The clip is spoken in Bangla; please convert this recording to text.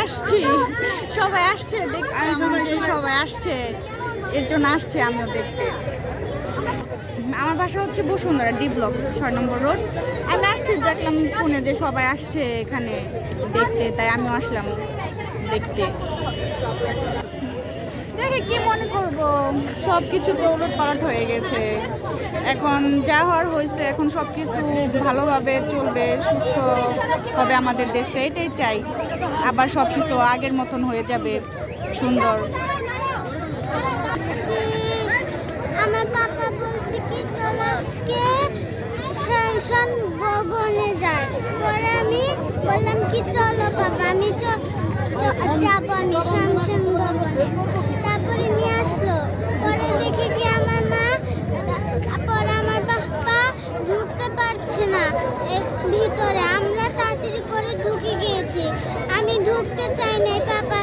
আসছি, সবাই আসছে দেখলাম যে সবাই আসছে, এর জন্য আসছে আমিও দেখতে। আমার বাসা হচ্ছে বসুন্ধরা ডি ব্লক 6 নম্বর রোড। আমি আসছি, দেখলাম ফোনে যে সবাই আসছে এখানে দেখতে, তাই আমিও আসলাম দেখতে। দেখে কি মনে করবো, সব কিছু তো উলটপালট হয়ে গেছে। এখন যা হওয়ার হয়েছে, এখন সব কিছু ভালোভাবে চলবে, সুস্থ হবে আমাদের দেশটা, এটাই চাই। আবার সব কিছু আগের মতন হয়ে যাবে, সুন্দর। আমার পাপা বলছে কি চলো আজকে সংসদ ভবনে যাই। পরে আমি বললাম কি চলো পাপা, আমি যাবো আমি সংসদ ভবনে। তারপরে নিয়ে আসলো, পরে দেখি কি আমার মা, পরে আমার বাবা ঢুকতে পারছে না এর ভিতরে। আমরা তাড়াতাড়ি করে ঢুকে গিয়েছি, আমি ঢুকতে চাই নাই, পাপা